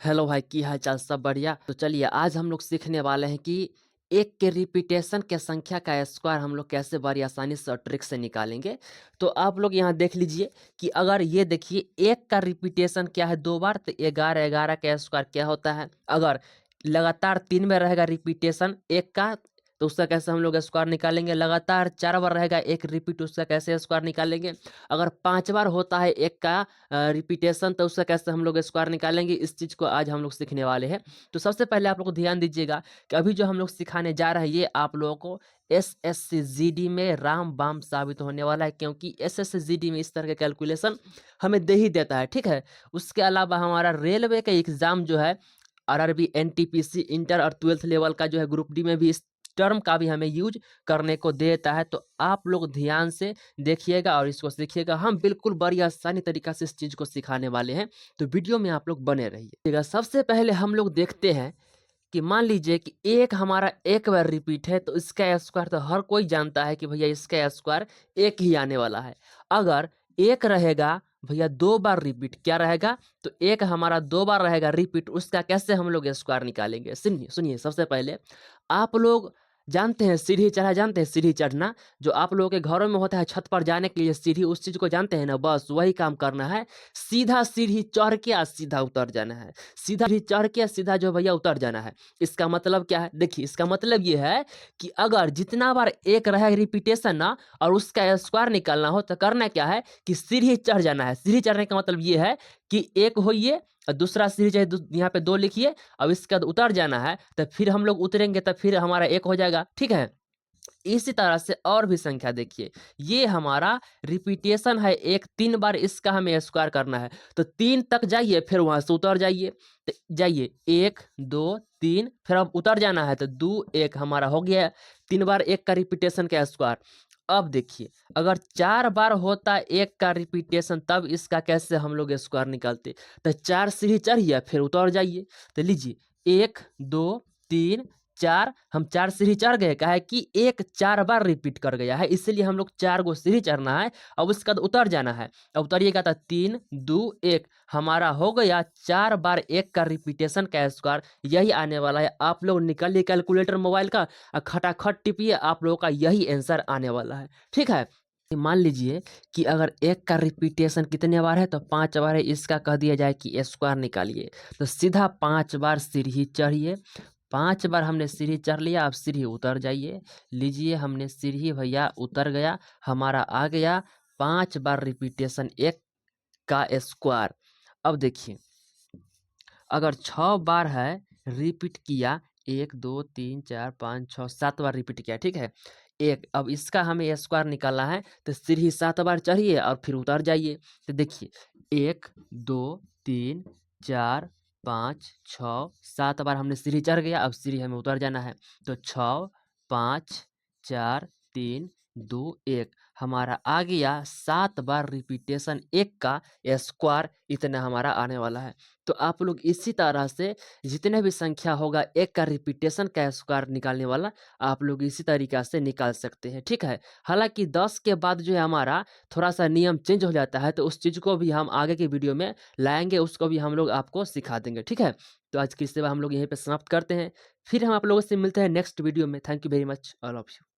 Hello भाई, की हाल चाल? सब बढ़िया। तो चलिए आज हम लोग सीखने वाले हैं कि एक के रिपीटेशन के संख्या का स्क्वायर हम लोग कैसे बड़ी आसानी से और ट्रिक से निकालेंगे। तो आप लोग यहाँ देख लीजिए कि अगर ये देखिए एक का रिपीटेशन क्या है 2 बार, तो 11 11 का स्क्वायर क्या होता है। अगर लगातार 3 में रहेगा रिपीटेशन एक का, तो उसका कैसे हम लोग स्क्वायर निकालेंगे। लगातार 4 बार रहेगा एक रिपीट, उसका कैसे स्क्वायर निकालेंगे। अगर 5 बार होता है एक का रिपीटेशन, तो उसका कैसे हम लोग स्क्वायर निकालेंगे। इस चीज़ को आज हम लोग सीखने वाले हैं। तो सबसे पहले आप लोग को ध्यान दीजिएगा कि अभी जो हम लोग सिखाने जा रहे हैं ये आप लोगों को एसएससी जीडी में रामबाण साबित होने वाला है, क्योंकि एसएससी जीडी में इस तरह के कैलकुलेशन हमें दे ही देता है, ठीक है। उसके अलावा हमारा रेलवे का एग्जाम जो है आरआरबी एनटीपीसी इंटर और 12th लेवल का जो है ग्रुप डी में भी इस टर्म का भी हमें यूज करने को देता है। तो आप लोग ध्यान से देखिएगा और इसको सीखिएगा। हम बिल्कुल बड़ी आसानी तरीका से इस चीज़ को सिखाने वाले हैं, तो वीडियो में आप लोग बने रहिए। सबसे पहले हम लोग देखते हैं कि मान लीजिए कि एक हमारा एक बार रिपीट है, तो इसका स्क्वायर तो हर कोई जानता है कि भैया इसका स्क्वायर एक ही आने वाला है। अगर एक रहेगा भैया 2 बार रिपीट, क्या रहेगा, तो एक हमारा 2 बार रहेगा रिपीट, उसका कैसे हम लोग स्क्वायर निकालेंगे। सुनिए सुनिए, सबसे पहले आप लोग जानते हैं सीढ़ी चढ़ा, जानते हैं सीढ़ी चढ़ना जो आप लोगों के घरों में होता है छत पर जाने के लिए सीढ़ी, उस चीज़ को जानते हैं ना। बस वही काम करना है। सीधा सीढ़ी चढ़ के और सीधा उतर जाना है। सीधा सीढ़ी चढ़ के सीधा जो भैया उतर जाना है। इसका मतलब क्या है, देखिए इसका मतलब ये है कि अगर जितना बार एक रहे रिपीटेशन ना और उसका स्क्वायर निकालना हो, तो करना क्या है कि सीढ़ी चढ़ जाना है। सीढ़ी चढ़ने का मतलब ये है कि एक होइए और दूसरा सीढ़ी चाहे यहाँ पे 2 लिखिए। अब इसके बाद उतर जाना है, तो फिर हम लोग उतरेंगे, तब फिर हमारा एक हो जाएगा, ठीक है। इसी तरह से और भी संख्या देखिए, ये हमारा रिपीटेशन है एक 3 बार, इसका हमें स्क्वायर करना है। तो 3 तक जाइए, फिर वहां से उतर जाइए। तो जाइए 1 2 3, फिर अब उतर जाना है, तो 2 1 हमारा हो गया 3 बार एक का रिपीटेशन का स्क्वायर। अब देखिए अगर 4 बार होता एक का रिपीटेशन, तब इसका कैसे हम लोग स्क्वायर निकालते। तो 4 सीढ़ी चढ़िए, फिर उतर जाइए। तो लीजिए 1 2 3 4, हम 4 सीढ़ी चढ़ गए। क्या है कि एक 4 बार रिपीट कर गया है, इसलिए हम लोग 4 गो सीढ़ी चढ़ना है। अब उसके बाद उतर जाना है। अब उतरिएगा तो 3 2 1 हमारा हो गया 4 बार एक का रिपीटेशन का स्क्वायर। यही आने वाला है। आप लोग निकालिए कैलकुलेटर मोबाइल का और खटाखट टिपिए, आप लोगों का यही आंसर आने वाला है, ठीक है। मान लीजिए कि अगर एक का रिपीटेशन कितने बार है, तो 5 बार है। इसका कह दिया जाए कि स्क्वायर निकालिए, तो सीधा 5 बार सीढ़ी चढ़िए। 5 बार हमने सीढ़ी चढ़ लिया, अब सीढ़ी उतर जाइए। लीजिए हमने सीढ़ी भैया उतर गया, हमारा आ गया 5 बार रिपीटेशन एक का स्क्वायर। अब देखिए अगर 6 बार है रिपीट किया, 1 2 3 4 5 6 7 बार रिपीट किया, ठीक है एक। अब इसका हमें स्क्वायर निकालना है, तो सीढ़ी 7 बार चढ़िए और फिर उतर जाइए। तो देखिए 1 2 3 4 5 6 7 बार हमने सीढ़ी चढ़ गया, अब सीढ़ी हमें उतर जाना है। तो 6 5 4 3 2 1 हमारा आ गया 7 बार रिपीटेशन एक का स्क्वायर, इतना हमारा आने वाला है। तो आप लोग इसी तरह से जितने भी संख्या होगा एक का रिपीटेशन का स्क्वायर निकालने वाला, आप लोग इसी तरीका से निकाल सकते हैं, ठीक है। हालांकि 10 के बाद जो है हमारा थोड़ा सा नियम चेंज हो जाता है, तो उस चीज़ को भी हम आगे के वीडियो में लाएंगे, उसको भी हम लोग आपको सिखा देंगे, ठीक है। तो आज की सेवा हम लोग यहीं पे समाप्त करते हैं। फिर हम आप लोगों से मिलते हैं नेक्स्ट वीडियो में। Thank you very much all of you.